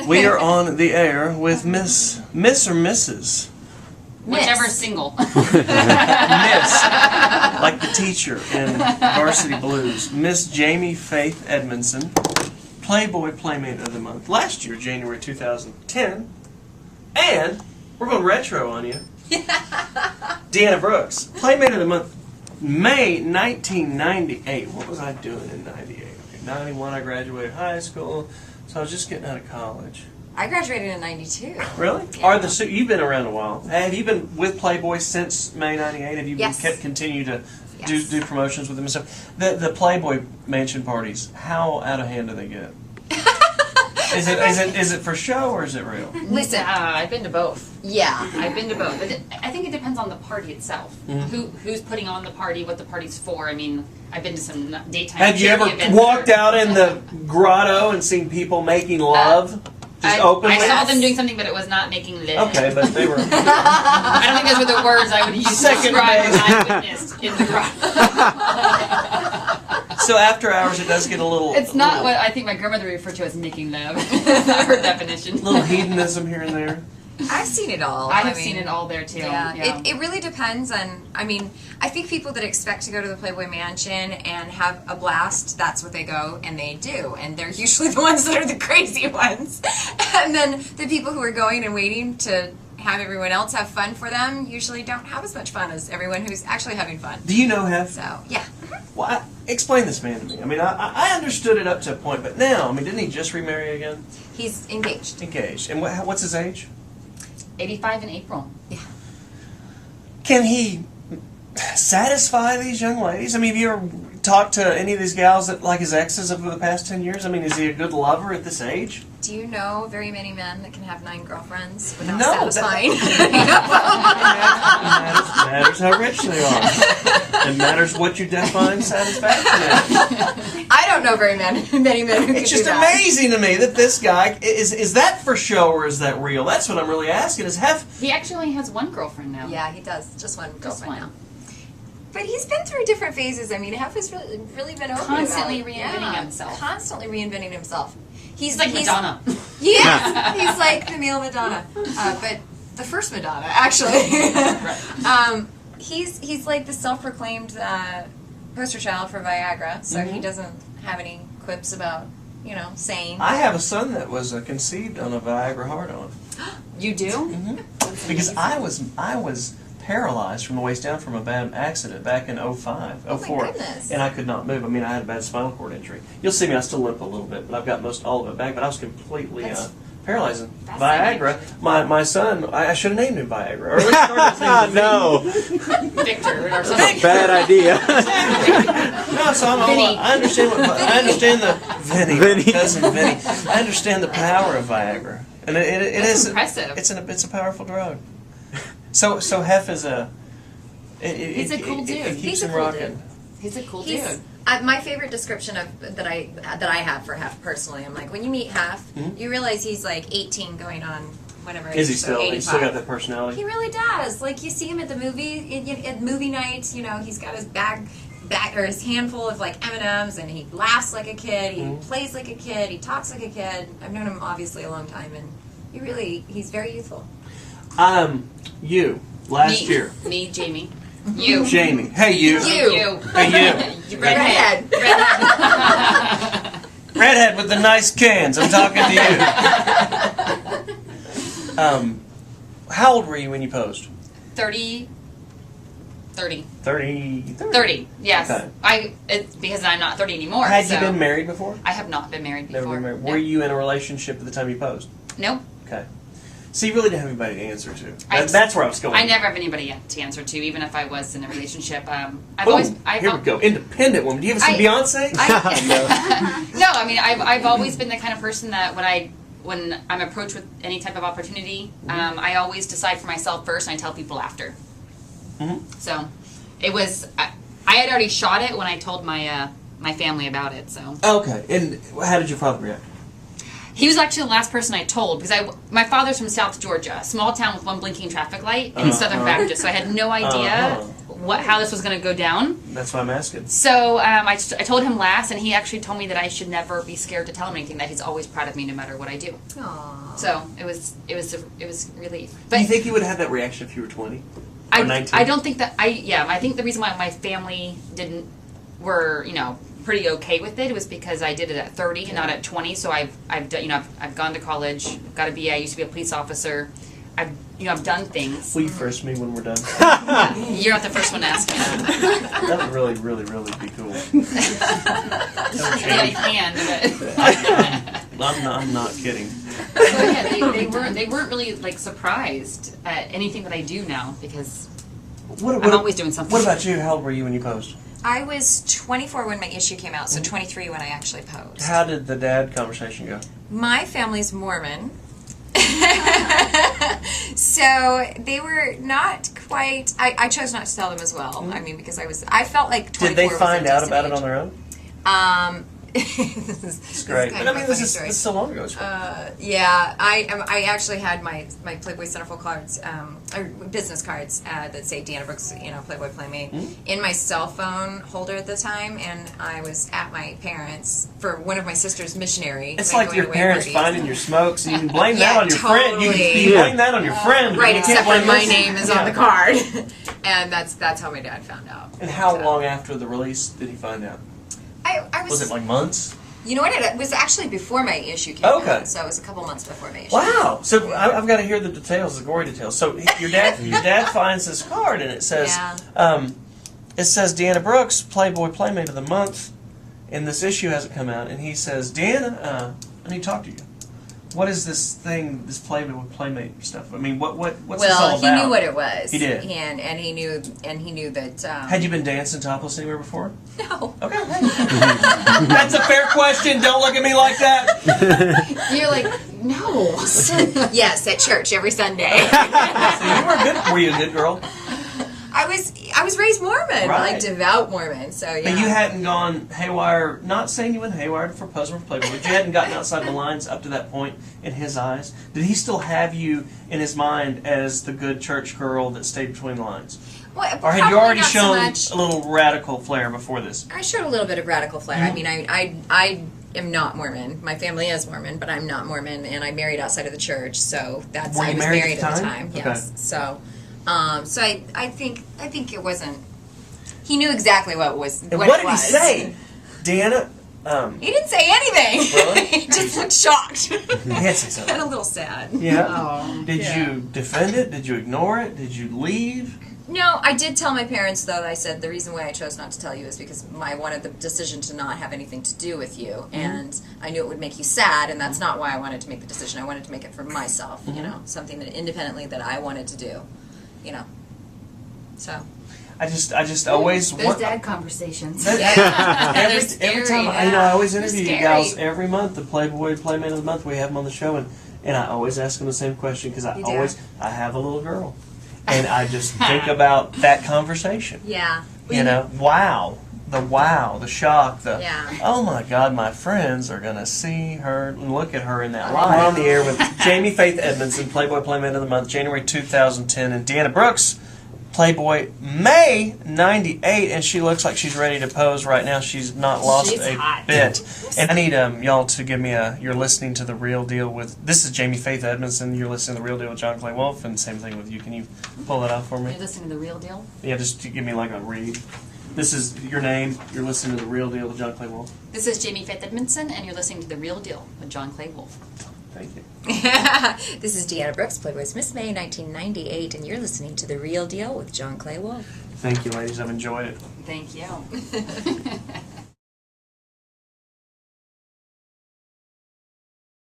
We are on the air with Miss or Mrs. Whichever's single. Miss, like the teacher in Varsity Blues. Miss Jaime Faith Edmondson, Playboy Playmate of the Month. Last year, January 2010. And we're going retro on you. Deanna Brooks, Playmate of the Month, May 1998. What was I doing in 98? Okay, 91, I graduated high school, so I was just getting out of college. I graduated in 92. Really? Yeah. You've been around a while. Have you been with Playboy since May 98? Have you Yes. continue to Yes. do promotions with them and stuff? The Playboy mansion parties, how out of hand do they get? Is it for show or is it real? Listen, I've been to both. yeah. I've been to both. But I think it depends on the party itself. Mm-hmm. Who's putting on the party, what the party's for. I mean, I've been to some daytime Have you ever charity events walked that out in the grotto and seen people making love? Just openly? I saw them doing something, but it was not making love. Okay, but they were... I don't think those were the words I would use to Second describe base. what I witnessed in the grotto. So after hours it does get a little... It's not what I think my grandmother referred to as making love. Her definition. little hedonism here and there. I've seen it all. I have seen it all there too. Yeah. It really depends on, I mean, I think people that expect to go to the Playboy Mansion and have a blast, that's what they go, and they do. And they're usually the ones that are the crazy ones. And then the people who are going and waiting to have everyone else have fun for them usually don't have as much fun as everyone who's actually having fun. Do you know Hef? So, yeah. Well, explain this man to me. I mean, I understood it up to a point, but now, I mean, didn't he just remarry again? He's engaged. Engaged. And what's his age? 85 in April. Yeah. Can he satisfy these young ladies? I mean, have you ever talked to any of these gals that like his exes over the past 10 years? I mean, is he a good lover at this age? Do you know very many men that can have 9 girlfriends without No, satisfying? Matters how rich they are. It matters what you define satisfaction as. I don't know very many men who It's can just do that. amazing to me that this guy, is that for show or is that real? That's what I'm really asking. Is Hef... He actually only has one girlfriend now. Yeah, he does. Just one girlfriend one. now. But he's been through different phases. I mean, Hef has really been open Constantly about it. reinventing Yeah, himself. Constantly reinventing himself. He's like Madonna. Yes, he's like the male Madonna, but the first Madonna, actually. He's like the self-proclaimed poster child for Viagra, so he doesn't have any quips about saying. I have a son that was conceived on a Viagra hard-on. You do? Mm-hmm. Because I was paralyzed from the waist down from a bad accident back in 05, 04. Oh my goodness. And I could not move. I mean, I had a bad spinal cord injury. You'll see me, I still limp a little bit, but I've got all of it back. But I was completely paralyzed. And Viagra, my son, I should have named him Viagra. Or at least started his name with V. No. Victor or something. Bad idea. No, so I understand Vinny. cousin Vinny. I understand the power of Viagra. And it That's is impressive. It's a powerful drug. So Hef is He's a cool dude. It keeps He's a him cool rocking. dude. He's a cool He's, dude. my favorite description that I have for Hef personally, I'm like, when you meet Hef, you realize he's like 18 going on whatever. Is he so still? 85. He's still got that personality. He really does. Like you see him at the at movie nights. He's got his bag or his handful of like M&Ms, and he laughs like a kid. He plays like a kid. He talks like a kid. I've known him obviously a long time, and he's very youthful. You last year. Me, Jamie. You. Jamie. Hey, you. You. Hey, you. Redhead. Redhead with the nice cans. I'm talking to you. How old were you when you posed? 30. 30. 30, yes. Okay. It's because I'm not 30 anymore. Had so you been married before? I have not been married before. Never been married. No. Were you in a relationship at the time you posed? Nope. Okay. So you really didn't have anybody to answer to. That's where I was going. I never have anybody to answer to, even if I was in a relationship. Here we go. Independent woman. Do you have some Beyonce? No, I mean I've always been the kind of person that when I'm approached with any type of opportunity, I always decide for myself first, and I tell people after. So it was I had already shot it when I told my my family about it. So okay. And how did your father react? he was actually the last person I told, because my father's from South Georgia, a small town with one blinking traffic light, and he's Southern Baptist, so I had no idea how this was going to go down. That's why I'm asking. So I told him last, and he actually told me that I should never be scared to tell him anything. That he's always proud of me, no matter what I do. Aww. So it was relief. Do But you think you would have had that reaction if you were 20? Or I 19? I don't think that I think the reason why my family were pretty okay with it was because I did it at 30 and not at 20. So I've done I've gone to college, got a BA. I used to be a police officer. I've done things. Will you first me when we're done? You're not the first one to ask me that. That would really, really, really be cool. Yeah, I can, but I'm not kidding. so yeah, they weren't really like surprised at anything that I do now because I'm always doing something. What about you? How old were you when you posed? I was 24 when my issue came out, so 23 when I actually posed. How did the dad conversation go? My family's Mormon. So they were not quite. I chose not to tell them as well. I mean, because I felt like 24 Did they was find a out decent about it age. on their own? It's Great. But I mean, this is so long ago. It's yeah, I actually had my Playboy Centerfold cards, or business cards that say Deanna Brooks, Playboy Playmate, in my cell phone holder at the time, and I was at my parents' for one of my sister's missionary. It's like your parents finding your smokes, and you can blame Yeah, that on your friend. You totally. can blame that on your friend. but Right, you can't except for blame my this. name is on the card, and that's how my dad found out. And how So- long after the release did he find out? I Was it like months? You know what? It was actually before my issue came Okay. out, so it was a couple months before my issue. Wow! So I've got to hear the details, the gory details. So your dad finds this card, and it says, Yeah. it says Deanna Brooks, Playboy Playmate of the Month, and this issue hasn't come out. And he says, Deanna, I need to talk to you. What is this thing, this Playboy Playmate stuff? I mean, what's this all Well, about? he knew what it was. He did. and he knew that. Had you been dancing topless anywhere before? No. Okay. That's a fair question. Don't look at me like that. You're like, no. Yes, at church every Sunday. So were you a good girl? I was raised Mormon, Right. like devout Mormon. So yeah. But you hadn't gone haywire, not saying you went haywire for posing for Playboy, but you hadn't gotten outside the lines up to that point in his eyes. Did he still have you in his mind as the good church girl that stayed between the lines? Well, Or had you probably already not so shown much. a little radical flair before this? I showed a little bit of radical flair. I mean, I am not Mormon. My family is Mormon, but I'm not Mormon, and I married outside of the church. So that's Were I you was married married at the at the time? time. Okay. Yes. So, so I think it wasn't. He knew exactly what was. And what what it did he was. say? Deanna, He didn't say anything. Really? He just looked shocked he had to say something. and a little sad. Yeah. Oh, Did you defend it? Did you ignore it? Did you leave? No, I did tell my parents though. I said the reason why I chose not to tell you is because I wanted the decision to not have anything to do with you, and I knew it would make you sad, and that's not why I wanted to make the decision. I wanted to make it for myself, something that independently that I wanted to do, So I just always those want. dad conversations. That- They're every scary, time yeah. I always interview They're you guys scary. every month. The Playboy Playmate of the Month, we have them on the show, and I always ask them the same question because You do? I have a little girl, and I just think about that conversation. yeah, The shock, Yeah. oh my God, my friends are gonna see her and look at her in that light. We're on the air with Jaime Faith Edmondson, Playboy Playmate of the Month, January 2010, and Deanna Brooks, Playboy May 98, and she looks like she's ready to pose right now. She's not lost She's a hot. bit. And I need y'all to give me you're listening to The Real Deal with, this is Jaime Faith Edmondson, you're listening to The Real Deal with John Clay Wolfe, and same thing with you. Can you pull that off for me? You're listening to The Real Deal? Yeah, just to give me like a read. This is your name, you're listening to The Real Deal with John Clay Wolfe. This is Jaime Faith Edmondson, and you're listening to The Real Deal with John Clay Wolfe. Thank you. This is Deanna Brooks, Playboy's Miss May 1998, and you're listening to The Real Deal with John Clay Wolfe. Thank you, ladies. I've enjoyed it. Thank you.